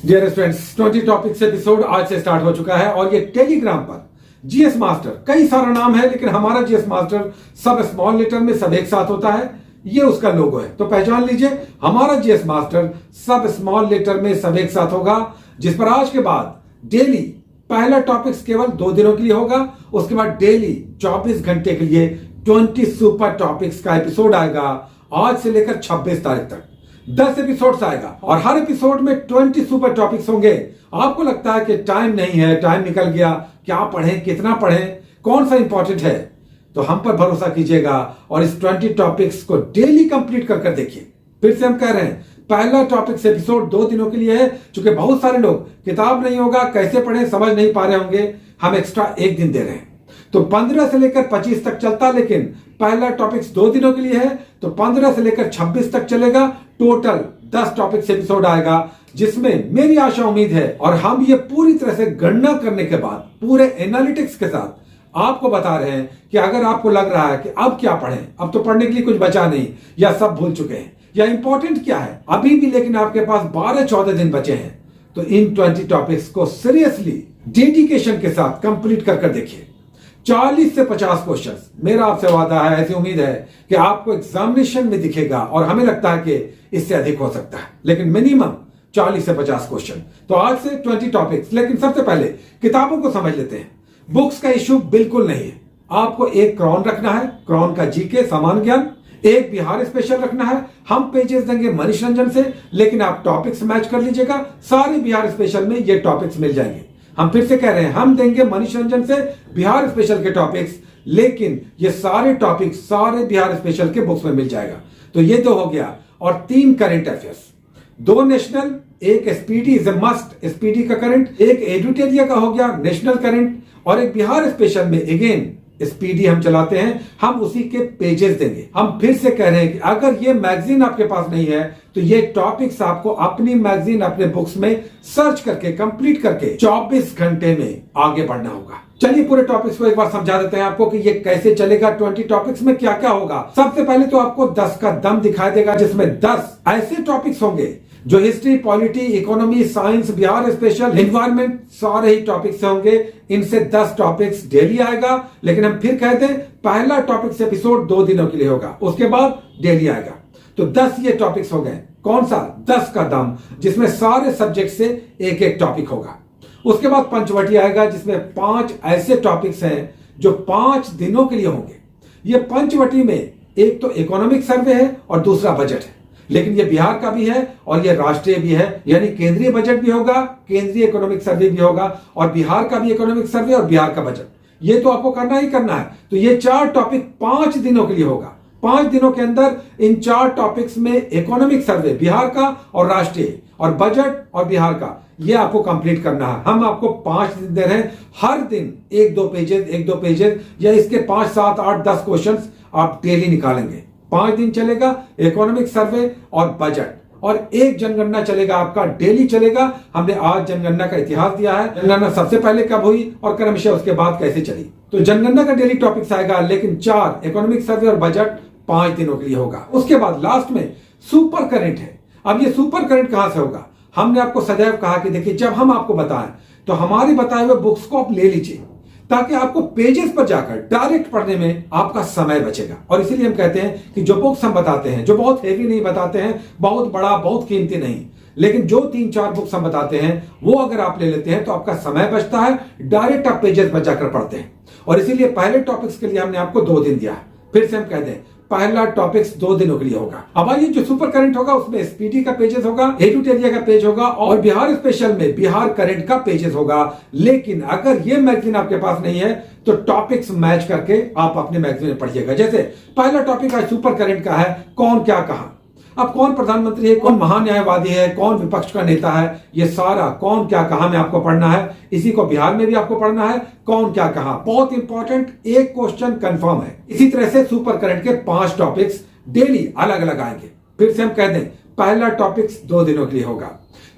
Dear students, 20 topics episode आज से start हो चुका है और ये टेलीग्राम पर जीएस मास्टर, कई सारा नाम है लेकिन हमारा जीएस मास्टर सब स्मॉल लेटर में सब एक साथ होता है। ये उसका लोगो है, तो पहचान लीजिए हमारा जीएस मास्टर सब स्मॉल लेटर में सब एक साथ होगा, जिस पर आज के बाद डेली पहला टॉपिक्स केवल 2 दिनों के लिए होगा। उसके बाद डेली 24 घंटे के लिए 20 सुपर टॉपिक्स का एपिसोड आएगा। आज से लेकर 26 तारीख तक 10 एपिसोड्स आएगा और हर एपिसोड में 20 सुपर टॉपिक्स होंगे। आपको लगता है कि टाइम नहीं है, टाइम निकल गया, क्या पढ़ें, कितना पढ़ें, कौन सा इंपॉर्टेंट है, तो हम पर भरोसा कीजिएगा और इस 20 टॉपिक्स को डेली कंप्लीट कर देखिए। फिर से हम कह रहे हैं पहला टॉपिक्स एपिसोड 2 दिनों के लिए है, क्योंकि बहुत सारे लोग किताब नहीं होगा कैसे पढ़ें समझ नहीं पा रहे होंगे, हम एक्स्ट्रा 1 दिन दे रहे हैं। तो 15 से लेकर 25 तक चलता, लेकिन पहला टॉपिक्स 2 दिनों के लिए है, तो 15 से लेकर 26 तक चलेगा। टोटल 10 टॉपिक्स एपिसोड आएगा, जिसमें मेरी आशा उम्मीद है और हम ये पूरी तरह से गणना करने के बाद पूरे एनालिटिक्स के साथ आपको बता रहे हैं कि अगर आपको लग रहा है कि अब क्या पढ़ें, अब तो पढ़ने के लिए कुछ बचा नहीं या सब भूल चुके हैं या इंपॉर्टेंट क्या है अभी भी, लेकिन आपके पास 12-14 दिन बचे हैं, तो इन 20 टॉपिक्स को सीरियसली डेडिकेशन के साथ कंप्लीट कर देखिए। 40 से 50 क्वेश्चंस मेरा आपसे वादा है, ऐसी उम्मीद है कि आपको एग्जामिनेशन में दिखेगा और हमें लगता है कि इससे अधिक हो सकता है, लेकिन मिनिमम 40 से 50 क्वेश्चन। तो आज से 20 टॉपिक्स, लेकिन सबसे पहले किताबों को समझ लेते हैं। बुक्स का इश्यू बिल्कुल नहीं है। आपको एक क्रॉन रखना है, क्रॉन का जीके सामान्य ज्ञान, एक बिहार स्पेशल रखना है। हम पेजेस देंगे मनीष रंजन से, लेकिन आप टॉपिक्स मैच कर लीजिएगा, सारे बिहार स्पेशल में ये टॉपिक्स मिल जाएंगे। हम फिर से कह रहे हैं हम देंगे मनीष रंजन से बिहार स्पेशल के टॉपिक्स, लेकिन ये सारे टॉपिक्स सारे बिहार स्पेशल के बुक्स में मिल जाएगा। तो ये 2 हो गया, और 3 करंट अफेयर्स, 2 नेशनल, एक SPD is a must, SPD का करंट, एक एडुटेरिया का हो गया नेशनल करंट, और एक बिहार स्पेशल में अगेन स्पीडी हम चलाते हैं, हम उसी के पेजेस देंगे। हम फिर से कह रहे हैं कि अगर ये मैगजीन आपके पास नहीं है तो ये टॉपिक्स आपको अपनी मैगजीन अपने बुक्स में सर्च करके कंप्लीट करके 24 घंटे में आगे बढ़ना होगा। चलिए पूरे टॉपिक्स को एक बार समझा देते हैं आपको कि ये कैसे चलेगा। 20 टॉपिक्स में क्या क्या होगा। सबसे पहले तो आपको 10 का दम दिखाई देगा, जिसमें 10 ऐसे टॉपिक्स होंगे जो history, polity, economy, science, Bihar special, environment, सारे ही टॉपिक्स होंगे। इनसे 10 टॉपिक्स डेली आएगा, लेकिन हम फिर कहते हैं पहला टॉपिक्स एपिसोड 2 दिनों के लिए होगा, उसके बाद डेली आएगा। तो 10 ये टॉपिक्स हो गए। कौन सा? 10 का दम, जिसमें सारे सब्जेक्ट से एक एक टॉपिक होगा। उसके बाद पंचवटी आएगा, जिसमें 5 ऐसे टॉपिक्स हैं जो 5 दिनों के लिए होंगे। ये पंचवटी में एक तो इकोनॉमिक सर्वे है और दूसरा बजट है, लेकिन ये बिहार का भी है और ये राष्ट्रीय भी है, यानी केंद्रीय बजट भी होगा, केंद्रीय इकोनॉमिक सर्वे भी होगा, और बिहार का भी इकोनॉमिक सर्वे और बिहार का बजट, ये तो आपको करना ही करना है। तो ये 4 टॉपिक 5 दिनों के लिए होगा। 5 दिनों के अंदर इन 4 टॉपिक्स में इकोनॉमिक सर्वे बिहार का और राष्ट्रीय और बजट और बिहार का, ये आपको कंप्लीट करना है। हम आपको 5 दिन दे रहे हैं, हर दिन 1-2 पेजेस या इसके 5, 7, 8, 10 क्वेश्चन आप डेली निकालेंगे। 5 दिन चलेगा इकोनॉमिक सर्वे और बजट, और एक जनगणना चलेगा, आपका डेली चलेगा। हमने आज जनगणना का इतिहास दिया है, जनगणना सबसे पहले कब हुई और क्रमशः उसके बाद कैसे चली। तो जनगणना का डेली टॉपिक्स आएगा, लेकिन 4 इकोनॉमिक सर्वे और बजट 5 दिनों के लिए होगा। उसके बाद लास्ट में सुपर करंट है। अब ये सुपर करंट कहां से होगा? हमने आपको सदैव कहा कि देखिए जब हम आपको बताएं तो हमारे बताए हुए बुक्स को आप ले लीजिए, ताकि आपको पेजेस पर जाकर डायरेक्ट पढ़ने में आपका समय बचेगा। और इसीलिए हम कहते हैं कि जो बुक्स हम बताते हैं, जो बहुत हेवी नहीं बताते हैं, बहुत बड़ा, बहुत कीमती नहीं, लेकिन जो 3-4 बुक्स हम बताते हैं वो अगर आप ले लेते हैं तो आपका समय बचता है, डायरेक्ट आप पेजेस पर जाकर पढ़ते हैं। और इसीलिए पहले टॉपिक्स के लिए हमने आपको 2 दिन दिया है। फिर से हम कह दें पहला टॉपिक्स 2 दिनों के लिए होगा। अब आइए जो सुपर करंट होगा उसमें एसपीडी का पेजेस होगा, एडुटेरिया का पेज होगा, और बिहार स्पेशल में बिहार करंट का पेजेस होगा। लेकिन अगर ये मैगजीन आपके पास नहीं है तो टॉपिक्स मैच करके आप अपने मैगजीन में पढ़िएगा। जैसे पहला टॉपिक आज सुपर करंट का है, कौन क्या कहा। अब कौन प्रधानमंत्री है, कौन महान्यायवादी है, कौन विपक्ष का नेता है, ये सारा कौन क्या कहा में आपको पढ़ना है। इसी को बिहार में भी आपको पढ़ना है, कौन क्या कहा, बहुत इंपॉर्टेंट, एक क्वेश्चन कंफर्म है। इसी तरह से सुपर करंट के 5 टॉपिक्स डेली अलग अलग आएंगे। फिर से हम कह दें पहला टॉपिक्स 2 दिनों के लिए होगा,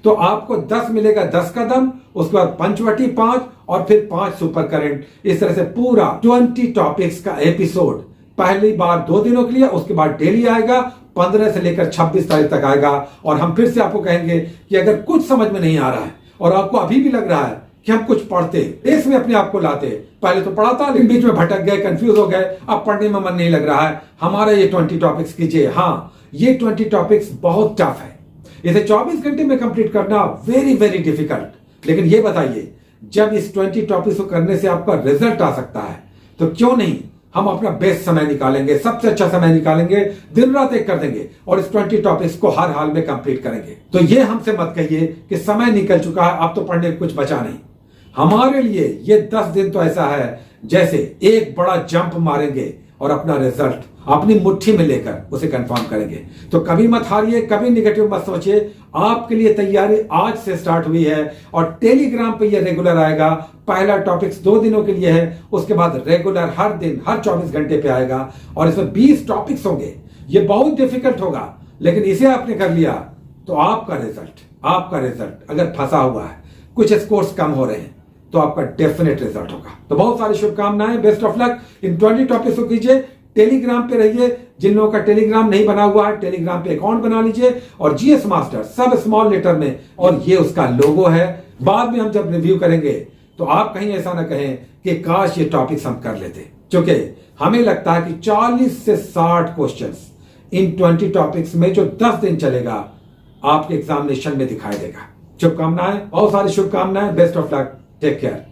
तो आपको 10 मिलेगा, 10 का दम, उसके बाद पंचवटी 5 और फिर 5 सुपर करंट। इस तरह से पूरा 20 टॉपिक्स का एपिसोड पहली बार 2 दिनों के लिए, उसके बाद डेली आएगा 15 से लेकर 26 तारीख तक आएगा और हम फिर से आपको कहेंगे कि अगर कुछ समझ में नहीं आ रहा है और आपको अभी भी लग रहा है कि हम कुछ पढ़ते, देश में अपने आप को लाते, पहले तो पढ़ा था लेकिन बीच में भटक गए, कंफ्यूज हो गए, अब पढ़ने में मन नहीं लग रहा है, हमारा ये 20 टॉपिक्स कीजिए। हाँ, ये 20 टॉपिक्स बहुत टफ है, इसे 24 घंटे में कंप्लीट करना वेरी वेरी डिफिकल्ट। लेकिन ये बताइए, जब इस 20 टॉपिक्स को करने से आपका रिजल्ट आ सकता है तो क्यों नहीं हम अपना बेस्ट समय निकालेंगे, सबसे अच्छा समय निकालेंगे, दिन रात एक कर देंगे और इस 20 टॉपिक्स को हर हाल में कंप्लीट करेंगे। तो ये हमसे मत कहिए कि समय निकल चुका है, अब तो पढ़ने को कुछ बचा नहीं। हमारे लिए ये 10 दिन तो ऐसा है जैसे एक बड़ा जंप मारेंगे और अपना रिजल्ट अपनी मुट्ठी में लेकर उसे कंफर्म करेंगे। तो कभी मत हारिए, कभी निगेटिव मत सोचिए, आपके लिए तैयारी आज से स्टार्ट हुई है और टेलीग्राम पे ये रेगुलर आएगा। पहला टॉपिक्स 2 दिनों के लिए है, उसके बाद रेगुलर हर दिन हर 24 घंटे पे आएगा और इसमें 20 टॉपिक्स होंगे। ये बहुत डिफिकल्ट होगा लेकिन इसे आपने कर लिया तो आपका रिजल्ट अगर फंसा हुआ है, कुछ स्कोर्स कम हो रहे हैं तो आपका डेफिनेट रिजल्ट होगा। तो बहुत सारी शुभकामनाएं, best of luck. In 20 topics को कीजिए, टेलीग्राम पे रहिए। जिन लोगों का टेलीग्राम नहीं बना हुआ है, टेलीग्राम पे अकाउंट बना लीजिए और जीएस मास्टर सब स्मॉल लेटर में, और ये उसका लोगो है। बाद में हम जब रिव्यू करेंगे तो आप कहीं ऐसा ना कहें कि काश ये टॉपिक्स हम कर लेते, क्योंकि हमें लगता है कि 40 से 60 क्वेश्चंस इन 20 टॉपिक्स में जो 10 दिन चलेगा आपके एग्जामिनेशन में दिखाई देगा। शुभकामनाएं, बहुत सारी शुभकामनाएं, best of luck, take care.